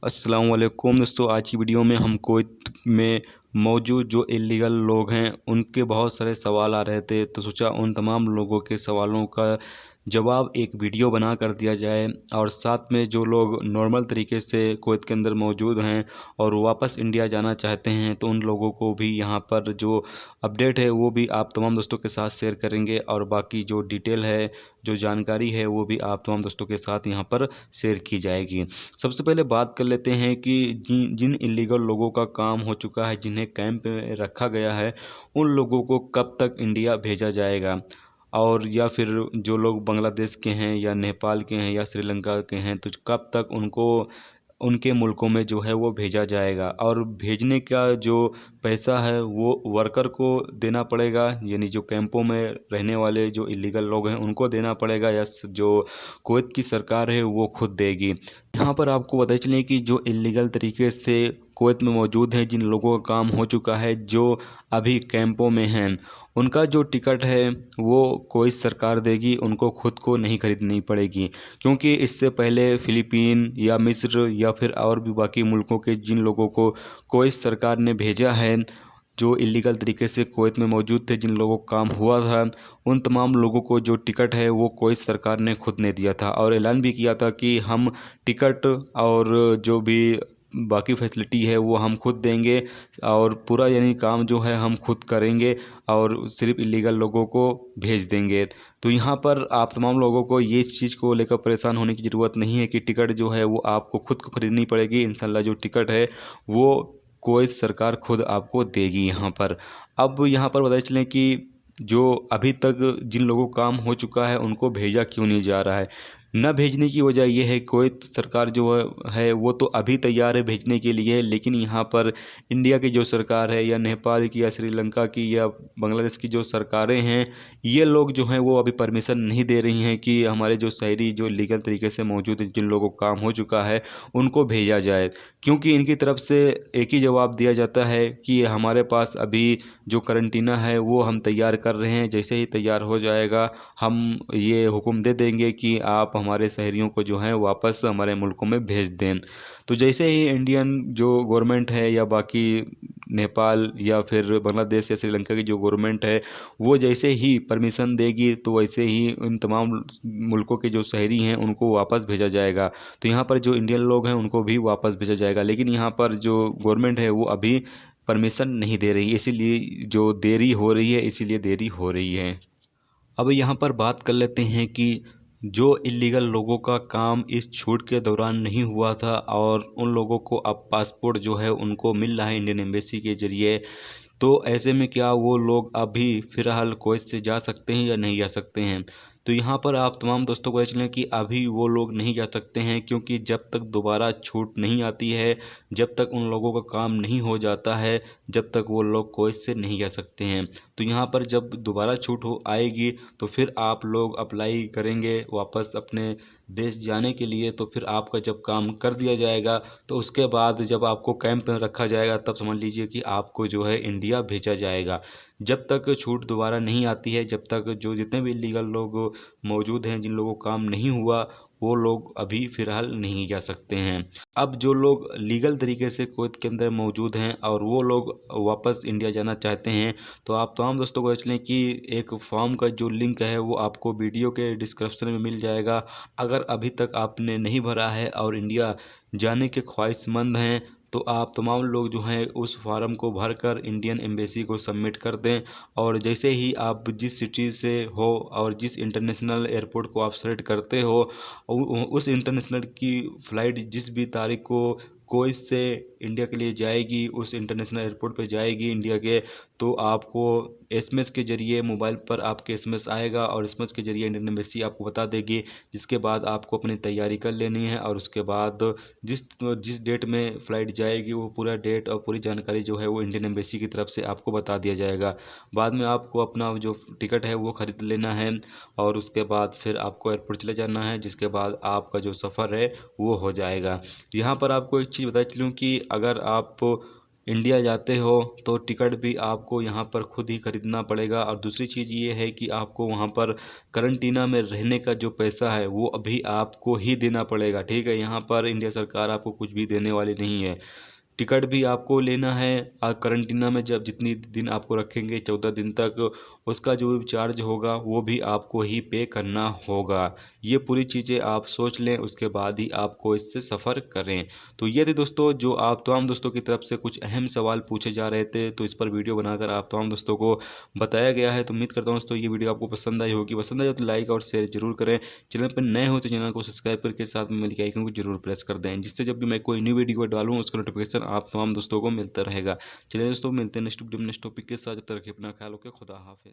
अस्सलामुअलैकुम दोस्तों, आज की वीडियो में हम कुवैत में मौजूद जो इलीगल लोग हैं उनके बहुत सारे सवाल आ रहे थे, तो सोचा उन तमाम लोगों के सवालों का जवाब एक वीडियो बना कर दिया जाए। और साथ में जो लोग नॉर्मल तरीके से कुवैत के अंदर मौजूद हैं और वापस इंडिया जाना चाहते हैं, तो उन लोगों को भी यहाँ पर जो अपडेट है वो भी आप तमाम दोस्तों के साथ शेयर करेंगे। और बाकी जो डिटेल है, जो जानकारी है, वो भी आप तमाम दोस्तों के साथ यहाँ पर शेयर की जाएगी। सबसे पहले बात कर लेते हैं कि जिन जिन इलीगल लोगों का काम हो चुका है, जिन्हें कैंप में रखा गया है, उन लोगों को कब तक इंडिया भेजा जाएगा। और या फिर जो लोग बांग्लादेश के हैं या नेपाल के हैं या श्रीलंका के हैं, तो कब तक उनको उनके मुल्कों में जो है वो भेजा जाएगा। और भेजने का जो पैसा है वो वर्कर को देना पड़ेगा, यानी जो कैंपों में रहने वाले जो इलीगल लोग हैं उनको देना पड़ेगा, या जो कुवैत की सरकार है वो खुद देगी। यहाँ पर आपको बताइए चलिए कि जो इलीगल तरीके से कुवैत में मौजूद हैं, जिन लोगों का काम हो चुका है, जो अभी कैंपों में हैं, उनका जो टिकट है वो कोई सरकार देगी, उनको खुद को नहीं खरीदनी पड़ेगी। क्योंकि इससे पहले फ़िलीपीन या मिस्र या फिर और भी बाकी मुल्कों के जिन लोगों को कोई सरकार ने भेजा है, जो इलीगल तरीके से कुवैत में मौजूद थे, जिन लोगों का काम हुआ था, उन तमाम लोगों को जो टिकट है वो कोई सरकार ने खुद ने दिया था। और ऐलान भी किया था कि हम टिकट और जो भी बाकी फैसिलिटी है वो हम खुद देंगे, और पूरा यानी काम जो है हम खुद करेंगे और सिर्फ इलीगल लोगों को भेज देंगे। तो यहाँ पर आप तमाम लोगों को ये इस चीज़ को लेकर परेशान होने की ज़रूरत नहीं है कि टिकट जो है वो आपको खुद को खरीदनी पड़ेगी। इंशाल्लाह जो टिकट है वो कुवैत सरकार खुद आपको देगी यहाँ पर। अब यहाँ पर बताते चलें कि जो अभी तक जिन लोगों का काम हो चुका है उनको भेजा क्यों नहीं जा रहा है। न भेजने की वजह यह है, कुवैत सरकार जो है वो तो अभी तैयार है भेजने के लिए, लेकिन यहाँ पर इंडिया की जो सरकार है या नेपाल की या श्रीलंका की या बांग्लादेश की जो सरकारें हैं, ये लोग जो हैं वो अभी परमिशन नहीं दे रही हैं कि हमारे जो शहरी जो लीगल तरीके से मौजूद है, जिन लोगों का काम हो चुका है, उनको भेजा जाए। क्योंकि इनकी तरफ से एक ही जवाब दिया जाता है कि हमारे पास अभी जो करंटीना है वो हम तैयार कर रहे हैं, जैसे ही तैयार हो जाएगा हम ये हुक्म दे देंगे कि आप हमारे शहरियों को जो है वापस हमारे मुल्कों में भेज दें। तो जैसे ही इंडियन जो गवर्नमेंट है या बाकी नेपाल या फिर बांग्लादेश या श्रीलंका की जो गवर्नमेंट है वो जैसे ही परमिशन देगी, तो वैसे ही उन तमाम मुल्कों के जो शहरी हैं उनको वापस भेजा जाएगा। तो यहाँ पर जो इंडियन लोग हैं उनको भी वापस भेजा जाएगा, लेकिन यहाँ पर जो गवर्नमेंट है वो अभी परमिशन नहीं दे रही, इसीलिए जो देरी हो रही है, इसीलिए देरी हो रही है। अब यहाँ पर बात कर लेते हैं कि जो इलीगल लोगों का काम इस छूट के दौरान नहीं हुआ था और उन लोगों को अब पासपोर्ट जो है उनको मिल रहा है इंडियन एम्बेसी के ज़रिए, तो ऐसे में क्या वो लोग अभी फ़िलहाल कुवैत से जा सकते हैं या नहीं जा सकते हैं। तो यहाँ पर आप तमाम दोस्तों को चलें कि अभी वो लोग नहीं जा सकते हैं, क्योंकि जब तक दोबारा छूट नहीं आती है, जब तक उन लोगों का काम नहीं हो जाता है, जब तक वो लोग कुवैत से नहीं जा सकते हैं। तो यहाँ पर जब दोबारा छूट हो आएगी तो फिर आप लोग अप्लाई करेंगे वापस अपने देश जाने के लिए, तो फिर आपका जब काम कर दिया जाएगा तो उसके बाद जब आपको कैंप में रखा जाएगा तब समझ लीजिए कि आपको जो है इंडिया भेजा जाएगा। जब तक छूट दोबारा नहीं आती है, जब तक जो जितने भी इलीगल लोग मौजूद हैं, जिन लोगों को काम नहीं हुआ, वो लोग अभी फ़िलहाल नहीं जा सकते हैं। अब जो लोग लीगल तरीके से कुवैत के अंदर मौजूद हैं और वो लोग वापस इंडिया जाना चाहते हैं, तो आप तमाम दोस्तों को देख लें कि एक फॉर्म का जो लिंक है वो आपको वीडियो के डिस्क्रिप्शन में मिल जाएगा। अगर अभी तक आपने नहीं भरा है और इंडिया जाने के ख्वाहिशमंद हैं, तो आप तमाम लोग जो हैं उस फार्म को भरकर इंडियन एम्बेसी को सबमिट कर दें। और जैसे ही आप जिस सिटी से हो और जिस इंटरनेशनल एयरपोर्ट को आप सेलेक्ट करते हो, उस इंटरनेशनल की फ़्लाइट जिस भी तारीख को कुवैत से इंडिया के लिए जाएगी, उस इंटरनेशनल एयरपोर्ट पे जाएगी इंडिया के, तो आपको एसएमएस के ज़रिए मोबाइल पर आपके एसएमएस आएगा और एसएमएस के ज़रिए इंडियन एम्बेसी आपको बता देगी। जिसके बाद आपको अपनी तैयारी कर लेनी है और उसके बाद जिस जिस डेट में फ़्लाइट जाएगी वो पूरा डेट और पूरी जानकारी जो है वो इंडियन एम्बेसी की तरफ से आपको बता दिया जाएगा। बाद में आपको अपना जो टिकट है वो ख़रीद लेना है और उसके बाद फिर आपको एयरपोर्ट चले जाना है, जिसके बाद आपका जो सफ़र है वो हो जाएगा। यहाँ पर आपको एक चीज़ बताई चलूँ कि अगर आप इंडिया जाते हो तो टिकट भी आपको यहाँ पर खुद ही खरीदना पड़ेगा। और दूसरी चीज़ ये है कि आपको वहाँ पर करंटीना में रहने का जो पैसा है वो अभी आपको ही देना पड़ेगा, ठीक है। यहाँ पर इंडिया सरकार आपको कुछ भी देने वाली नहीं है। टिकट भी आपको लेना है और करंटीना में जब जितनी दिन आपको रखेंगे 14 दिन तक, उसका जो भी चार्ज होगा वो भी आपको ही पे करना होगा। ये पूरी चीज़ें आप सोच लें, उसके बाद ही आपको इससे सफ़र करें। तो ये थे दोस्तों जो आप तमाम दोस्तों की तरफ से कुछ अहम सवाल पूछे जा रहे थे, तो इस पर वीडियो बनाकर आप तमाम दोस्तों को बताया गया है। तो उम्मीद करता हूँ दोस्तों ये वीडियो आपको पसंद आई होगी। पसंद आई हो तो लाइक और शेयर जरूर करें। चैनल पर नए हो तो चैनल को सब्सक्राइब करके साथ में बेल के आइकन को जरूर प्रेस कर दें, जिससे जब भी मैं कोई न्यू वीडियो डालूँ उसका नोटिफिकेशन आप तमाम दोस्तों को मिलता रहेगा। चलिए दोस्तों, मिलते हैं नेक्स्ट वीडियो में नेक्स्ट टॉपिक के साथ। जब तक रखिए अपना ख्याल, ओके, खुदा हाफिज़।